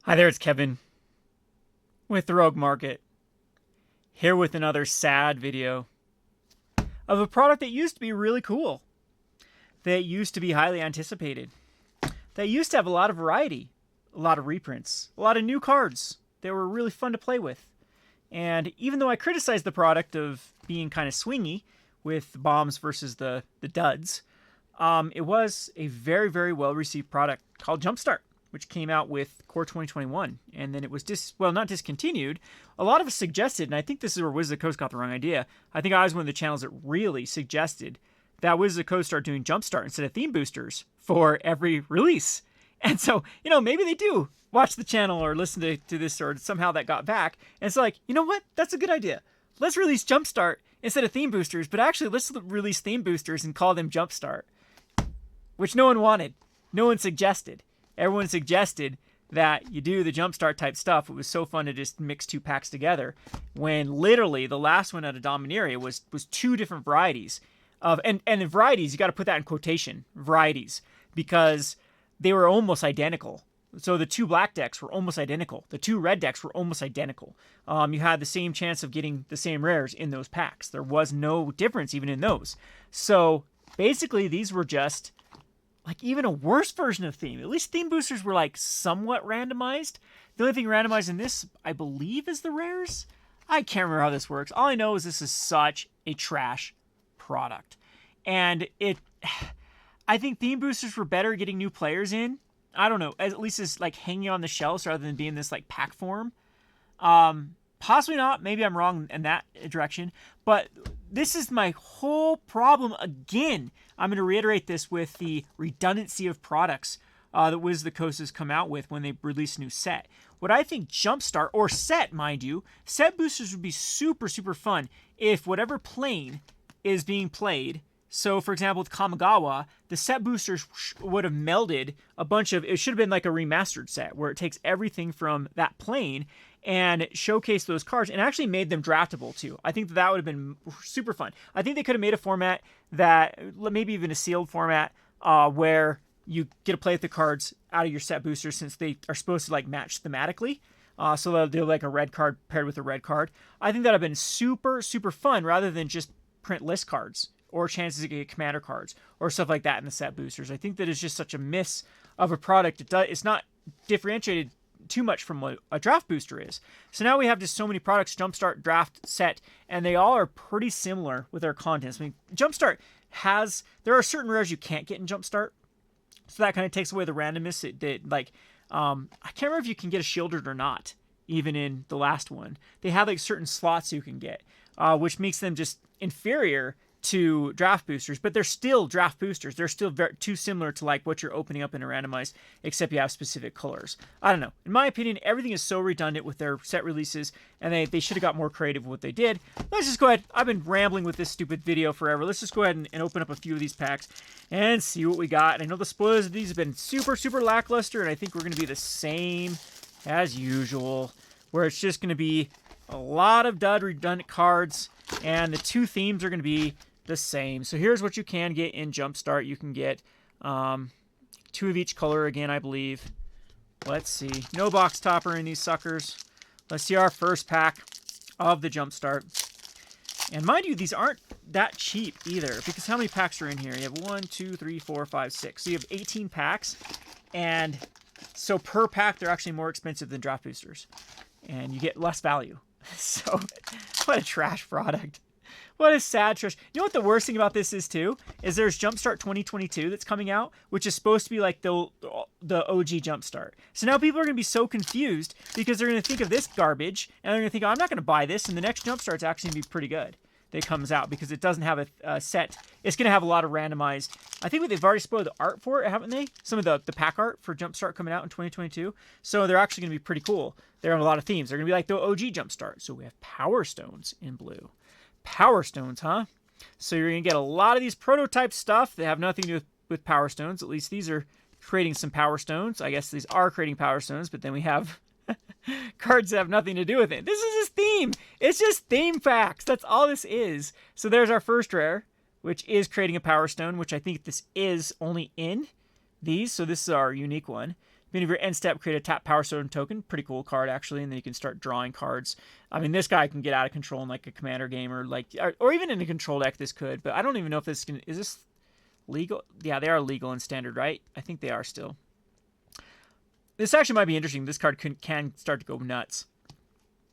Hi there, it's Kevin with the Rogue Market, here with another sad video of a product that used to be really cool, that used to be highly anticipated, that used to have a lot of variety, a lot of reprints, a lot of new cards that were really fun to play with. And even though I criticized the product of being kind of swingy with the bombs versus the duds, it was a very, very well received product called Jumpstart, which came out with Core 2021, and then it was not discontinued. A lot of us suggested, and I think this is where Wizards of the Coast got the wrong idea. I think I was one of the channels that really suggested that Wizards of the Coast start doing Jumpstart instead of theme boosters for every release. And so, maybe they do watch the channel or listen to this, or somehow that got back. And it's like, you know what? That's a good idea. Let's release Jumpstart instead of theme boosters, but actually let's release theme boosters and call them Jumpstart, which no one wanted. No one suggested. Everyone suggested that you do the Jumpstart type stuff. It was so fun to just mix two packs together, when literally the last one out of Dominaria was two different varieties of, and in varieties, you got to put that in quotation, varieties, because they were almost identical. So the two black decks were almost identical. The two red decks were almost identical. You had the same chance of getting the same rares in those packs. There was no difference even in those. So basically these were just like even a worse version of theme. At least theme boosters were like somewhat randomized. The only thing randomized in this, I believe, is the rares. I can't remember how this works. All I know is this is such a trash product. And I think theme boosters were better getting new players in. I don't know. At least it's like hanging on the shelves rather than being this like pack form. Possibly not. Maybe I'm wrong in that direction. But this is my whole problem again. I'm going to reiterate this with the redundancy of products that Wizards of the Coast has come out with when they release a new set. What I think Jumpstart, or set, mind you, set boosters would be super, super fun if whatever plane is being played. So, for example, with Kamigawa, the set boosters would have melded a bunch of, it should have been like a remastered set where it takes everything from that plane and showcased those cards and actually made them draftable too. I think that would have been super fun. I think they could have made a format that, maybe even a sealed format, where you get to play with the cards out of your set boosters, since they are supposed to like match thematically. So they'll do like a red card paired with a red card. I think that would have been super, super fun rather than just print list cards or chances to get commander cards or stuff like that in the set boosters. I think that is just such a miss of a product. It's not differentiated too much from what a draft booster is. So now we have just so many products, Jumpstart, Draft, Set, and they all are pretty similar with their contents. I mean, Jumpstart there are certain rares you can't get in Jumpstart, so that kind of takes away the randomness. I can't remember if you can get a shielded or not, even in the last one. They have like certain slots you can get, which makes them just inferior to draft boosters, but they're still draft boosters. They're still too similar to like what you're opening up in a randomized, except you have specific colors. I don't know. In my opinion, everything is so redundant with their set releases, and they should have got more creative with what they did. Let's just go ahead. I've been rambling with this stupid video forever. Let's just go ahead and open up a few of these packs and see what we got. And I know the spoilers of these have been super, super lackluster, and I think we're going to be the same as usual, where it's just going to be a lot of dud redundant cards, and the two themes are going to be the same. So here's what you can get in Jumpstart. You can get two of each color again, I believe. Let's see. No box topper in these suckers. Let's see our first pack of the Jumpstart. And mind you, these aren't that cheap either, because how many packs are in here? You have 1, 2, 3, 4, 5, 6. So you have 18 packs, and so per pack they're actually more expensive than draft boosters, and you get less value. So what a trash product. What a sad trash. You know what the worst thing about this is too? Is there's Jumpstart 2022 that's coming out, which is supposed to be like the OG Jumpstart. So now people are going to be so confused because they're going to think of this garbage, and they're going to think, oh, I'm not going to buy this, and the next Jumpstart's actually going to be pretty good that comes out, because it doesn't have a set. It's going to have a lot of randomized. I think they've already spoiled the art for it, haven't they? Some of the pack art for Jumpstart coming out in 2022. So they're actually going to be pretty cool. They're on a lot of themes. They're going to be like the OG Jumpstart. So we have Power Stones in blue. Power Stones, huh? So you're going to get a lot of these prototype stuff that have nothing to do with Power Stones. At least these are creating some Power Stones. I guess these are creating Power Stones, but then we have cards that have nothing to do with it. This is his theme. It's just theme facts. That's all this is. So there's our first rare, which is creating a Power Stone, which I think this is only in these. So this is our unique one. Beginning of your end step, create a tap Power Stone token. Pretty cool card, actually. And then you can start drawing cards. I mean, this guy can get out of control in like a commander game or even in a control deck, this could. But I don't even know if this can... Is this legal? Yeah, they are legal in standard, right? I think they are still. This actually might be interesting. This card can start to go nuts.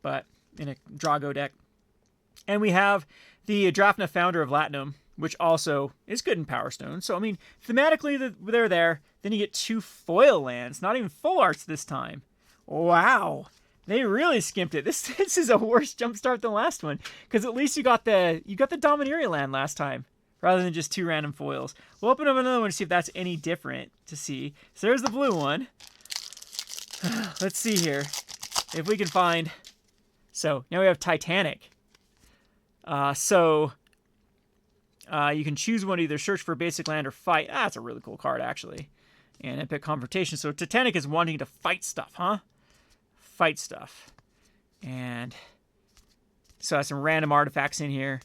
But in a Drago deck. And we have the Drafna, Founder of Latinum, which also is good in Power Stone. So, I mean, thematically, they're there. Then you get 2 foil lands, not even full arts this time. Wow. They really skimped it. This is a worse jumpstart than the last one. Because at least you got the Dominaria land last time, rather than just 2 random foils. We'll open up another one to see if that's any different to see. So there's the blue one. Let's see here. If we can find... So, now we have Titanic. You can choose one to either search for a basic land or fight. That's a really cool card, actually. And Epic Confrontation. So Titanic is wanting to fight stuff, huh? Fight stuff. And so I have some random artifacts in here.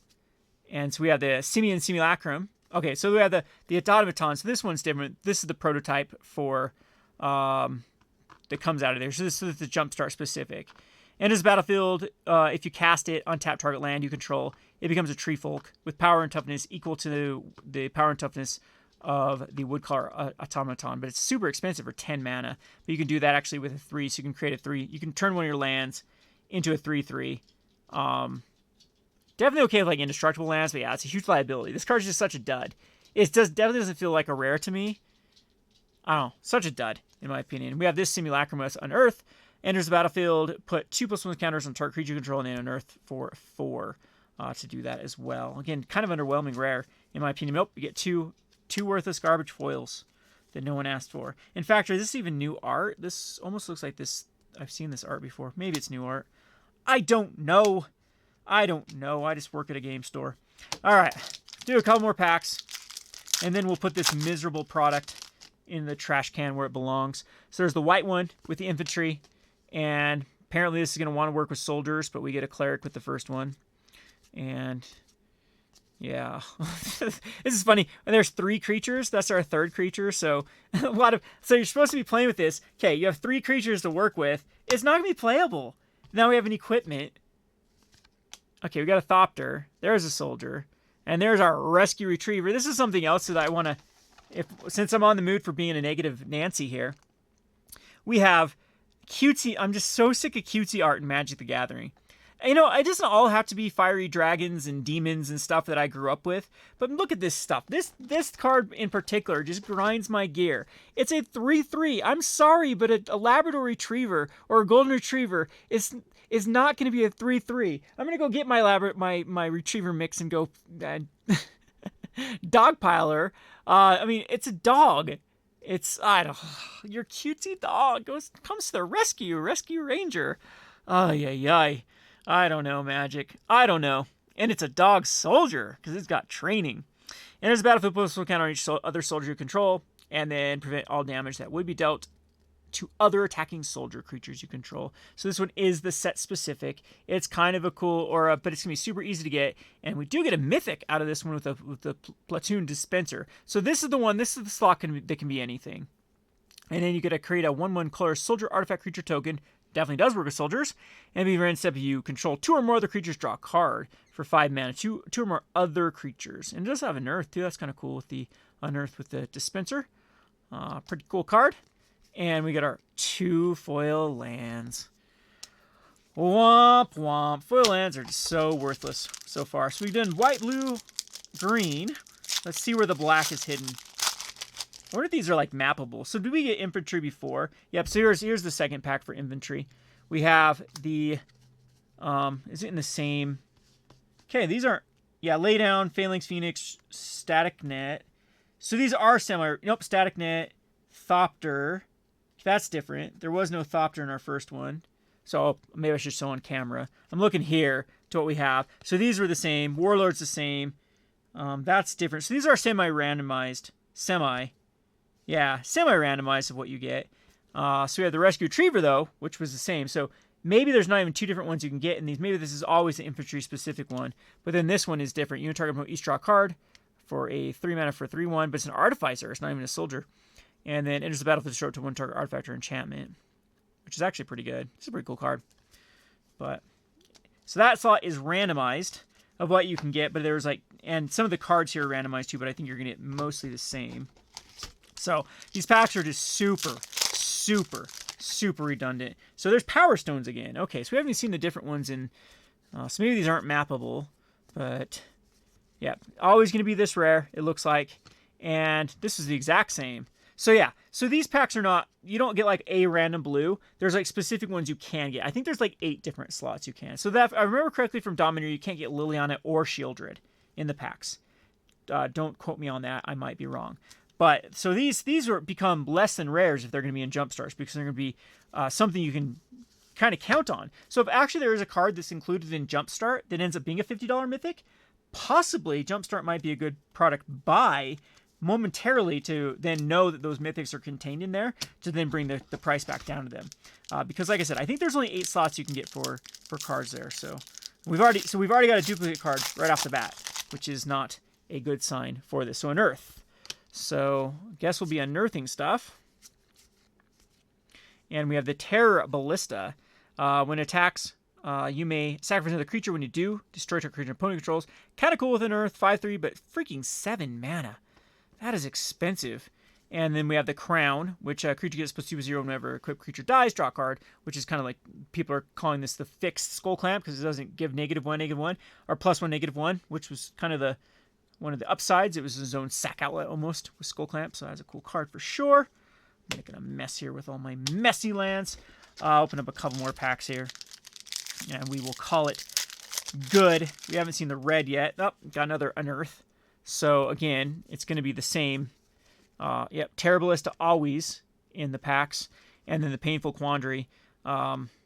And so we have the Simian Simulacrum. Okay, so we have the Automaton. So this one's different. This is the prototype for that comes out of there. So this is the Jumpstart specific. Enters battlefield. If you cast it on tap target land you control, it becomes a tree folk with power and toughness equal to the power and toughness of the Woodcaller Automaton. But it's super expensive for 10 mana. But you can do that actually with a 3. So you can create a 3. You can turn one of your lands into a 3/3. Definitely okay with like indestructible lands, but yeah, it's a huge liability. This card's just such a dud. Definitely doesn't feel like a rare to me. I don't know. Such a dud, in my opinion. We have this Simulacrum with Unearth. Enters the battlefield, put 2/1 counters on target creature you control and then Unearth for 4 to do that as well. Again, kind of underwhelming rare, in my opinion. Nope, you get two worthless garbage foils that no one asked for. In fact, is this even new art? This almost looks like this. I've seen this art before. Maybe it's new art. I don't know. I just work at a game store. All right, do a couple more packs, and then we'll put this miserable product in the trash can where it belongs. So there's the white one with the infantry. And apparently this is going to want to work with soldiers, but we get a cleric with the first one. And yeah, this is funny. There's 3 creatures. That's our 3rd creature. So so you're supposed to be playing with this. Okay, you have 3 creatures to work with. It's not going to be playable. Now we have an equipment. Okay, we got a Thopter. There's a soldier. And there's our rescue retriever. This is something else that I want to, since I'm on the mood for being a negative Nancy here, we have cutesy. I'm just so sick of cutesy art in Magic the Gathering. You know, it doesn't all have to be fiery dragons and demons and stuff that I grew up with. But look at this stuff. This card in particular just grinds my gear. It's a 3/3. I'm sorry, but a Labrador Retriever or a Golden Retriever is not going to be a 3/3. I'm going to go get my Retriever mix and go dogpiler. I mean, it's a dog. Your cutesy dog comes to the rescue ranger. Ay. I don't know, Magic. I don't know. And it's a dog soldier, because it's got training. Enters the battlefield, puts a counter on each other soldier you control, and then prevent all damage that would be dealt to other attacking soldier creatures you control. So this one is the set specific. It's kind of a cool aura, but it's going to be super easy to get. And we do get a mythic out of this one with the platoon dispenser. So this is the slot that can be anything. And then you get to create a 1/1 color soldier artifact creature token. Definitely does work with soldiers. And be ran step, you control 2 or more other creatures, draw a card for 5 mana. 2 or more other creatures. And it does have Unearth too. That's kind of cool with the Unearth with the dispenser. Pretty cool card. And we got our 2 foil lands. Womp womp. Foil lands are just so worthless so far. So we've done white, blue, green. Let's see where the black is hidden. I wonder if these are like mappable. So did we get infantry before? Yep, so here's the second pack for infantry. We have the, is it in the same? Okay, these aren't, yeah, Lay Down, Phalanx Phoenix, Static Net. So these are Static Net, Thopter. That's different. There was no Thopter in our first one. So maybe I should show on camera. I'm looking here to what we have. So these were the same. Warlord's the same. That's different. So these are semi-randomized. Semi-randomized of what you get. So we have the Rescue Retriever, though, which was the same. So maybe there's not even 2 different ones you can get in these. Maybe this is always an infantry-specific one. But then this one is different. You can target each draw card for a 3 mana for 3/1, but it's an Artificer. It's not even a soldier. And then enters the battle to destroy to one target artifact or enchantment, which is actually pretty good. It's a pretty cool card. But so that slot is randomized of what you can get, but there's like, and some of the cards here are randomized too, but I think you're gonna get mostly the same. So these packs are just super, super, super redundant. So there's Power Stones again. Okay, so we haven't seen the different ones in, so maybe these aren't mappable, but yeah, always gonna be this rare, it looks like. And this is the exact same. So yeah, so these packs are not, you don't get like a random blue. There's like specific ones you can get. I think there's like 8 different slots you can. So that, if I remember correctly from Dominator, you can't get Liliana or Shieldred in the packs. Don't quote me on that, I might be wrong. But so these are become less than rares if they're going to be in Jumpstarts, because they're going to be something you can kind of count on. So if actually there is a card that's included in Jumpstart that ends up being a $50 mythic, possibly Jumpstart might be a good product buy momentarily to then know that those mythics are contained in there to then bring the price back down to them. Because like I said, I think there's only 8 slots you can get for cards there. So we've already got a duplicate card right off the bat, which is not a good sign for this. So unearth. So I guess we'll be unearthing stuff. And we have the Terror Ballista. When it attacks, you may sacrifice another creature. When you do, destroy a creature opponent controls. Kind of cool with unearth, 5/3, but freaking 7 mana. That is expensive. And then we have the Crown, which creature gets +2/+0 whenever equipped creature dies, draw a card, which is kind of like, people are calling this the fixed Skull Clamp because it doesn't give -1, -1, or +1, -1, which was kind of one of the upsides. It was his own sack outlet almost with Skull Clamp, so that's a cool card for sure. I'm making a mess here with all my messy lands. I'll open up a couple more packs here, and we will call it good. We haven't seen the red yet. Oh, got another unearth. So again, it's going to be the same. Yep, Terror Ballista always in the packs. And then the Painful Quandary,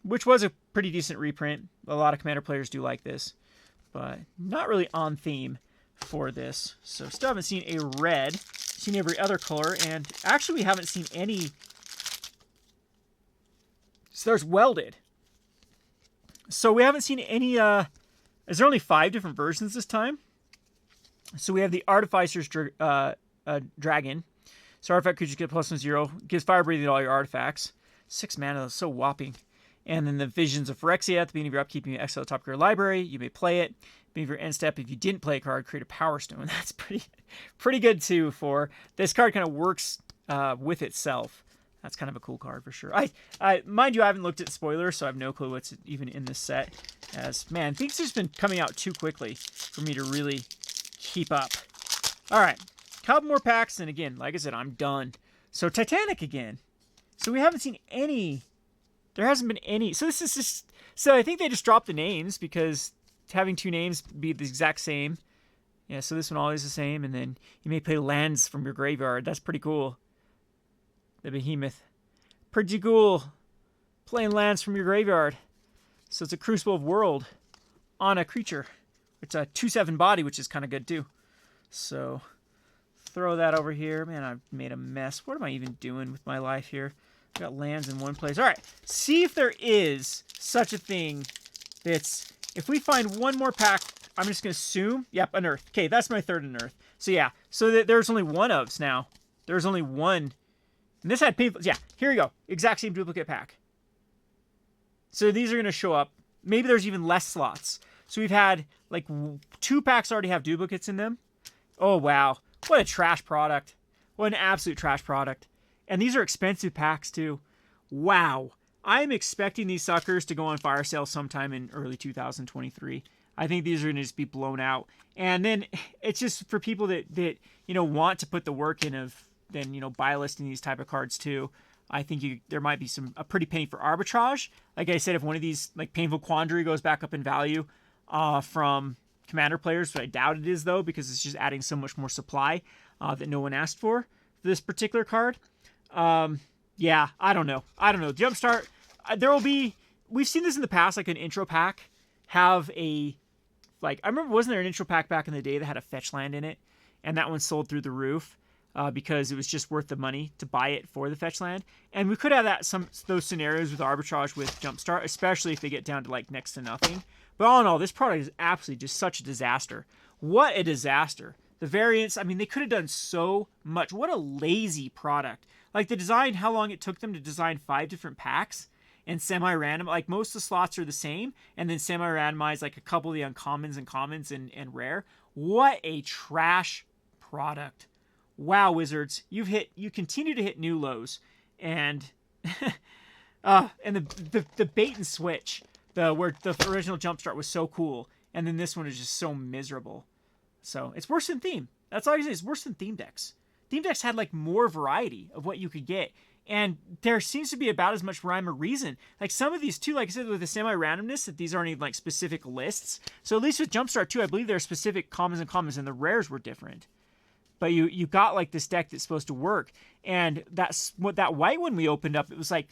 which was a pretty decent reprint. A lot of Commander players do like this, but not really on theme for this. So still haven't seen a red. Seen every other color, and actually we haven't seen any. So there's Welded. So we haven't seen any. Is there only 5 different versions this time? So we have the Artificer's Dragon. So artifact creatures get +1/0. Gives fire breathing to all your artifacts. 6 mana, that's so whopping. And then the Visions of Phyrexia. At the beginning of your upkeep, you may exile the top of your library. You may play it. At the beginning of your end step, if you didn't play a card, create a Power Stone. That's pretty good too. For this card, kind of works with itself. That's kind of a cool card for sure. I mind you, I haven't looked at spoilers, so I have no clue what's even in this set. As man, things have just been coming out too quickly for me to really keep up. All right, couple more packs, and again, like I said, I'm done. So Titanic again. So we haven't seen any. There hasn't been any. So this is just. So I think they just dropped the names because having 2 names be the exact same. Yeah. So this one always the same, and then you may play lands from your graveyard. That's pretty cool. The Behemoth, pretty cool. Playing lands from your graveyard. So it's a Crucible of World on a creature. It's a 2/7 body, which is kind of good too. So throw that over here. Man, I've made a mess. What am I even doing with my life here? I got lands in one place. All right, see if there is such a thing that's, if we find one more pack, I'm just going to assume, yep, unearth. Okay, that's my 3rd unearth. So yeah, so there's only one ofs now. There's only one. And this had painful, yeah, here we go. Exact same duplicate pack. So these are going to show up. Maybe there's even less slots. So we've had like 2 packs already have duplicates in them. Oh, wow. What a trash product. What an absolute trash product. And these are expensive packs too. Wow. I'm expecting these suckers to go on fire sale sometime in early 2023. I think these are going to just be blown out. And then it's just for people that you know, want to put the work in of then, you know, buy listing these type of cards too. I think there might be a pretty penny for arbitrage. Like I said, if one of these, like Painful Quandary, goes back up in value from Commander players, but I doubt it is though, because it's just adding so much more supply that no one asked for this particular card. Yeah, I don't know. Jumpstart, there will be, we've seen this in the past, like an intro pack have a, like, I remember, wasn't there an intro pack back in the day that had a fetch land in it? And that one sold through the roof. Because it was just worth the money to buy it for the fetch land. And we could have those scenarios with arbitrage with Jumpstart, especially if they get down to like next to nothing. But all in all, this product is absolutely just such a disaster. What a disaster The variants, I mean, they could have done so much. What a lazy product. Like the design, how long it took them to design 5 different packs and semi-random. Like most of the slots are the same, and then semi-randomized like a couple of the uncommons and commons and rare. What a trash product. Wow, Wizards, you continue to hit new lows. And and the bait and switch, where the original Jumpstart was so cool, and then this one is just so miserable. So it's worse than Theme. That's all I can say. It's worse than Theme decks. Theme decks had like more variety of what you could get, and there seems to be about as much rhyme or reason. Like some of these too, like I said, with the semi-randomness, that these aren't even like specific lists. So at least with Jumpstart too, I believe there are specific commons and commons, and the rares were different. But you got like this deck that's supposed to work, and that's what that white one we opened up. It was like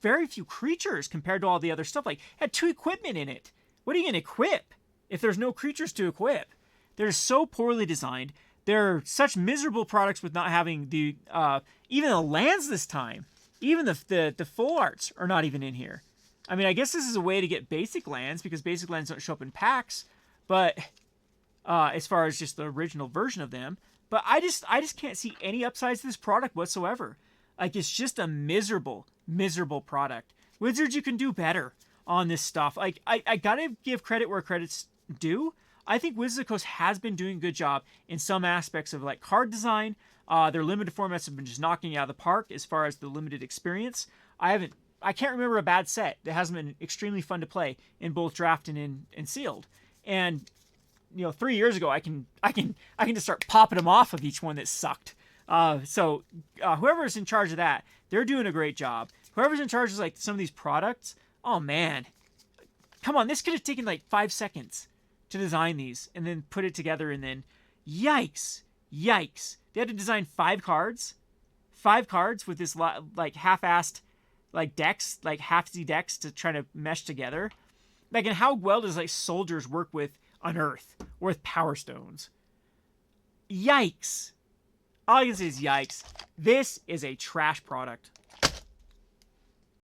very few creatures compared to all the other stuff. Like it had 2 equipment in it. What are you gonna equip if there's no creatures to equip? They're so poorly designed. They're such miserable products with not having the even the lands this time. Even the full arts are not even in here. I mean, I guess this is a way to get basic lands because basic lands don't show up in packs. But as far as just the original version of them, but I just can't see any upsides to this product whatsoever. Like it's just a miserable product. Wizards, you can do better on this stuff. Like I gotta give credit where credit's due. I think Wizards of the Coast has been doing a good job in some aspects of like card design. Their limited formats have been just knocking it out of the park as far as the limited experience. I can't remember a bad set that hasn't been extremely fun to play in both draft and in sealed. And 3 years ago, I can just start popping them off of each one that sucked. So whoever's in charge of that, they're doing a great job. Whoever's in charge of like some of these products, oh man, come on, this could have taken like 5 seconds to design these and then put it together, and then yikes, they had to design 5 cards with this like half-assed like decks, like half-Z decks to try to mesh together. Like, and how well does like soldiers work with Unearth or with Power Stones? Yikes. All I can say is yikes. This is a trash product.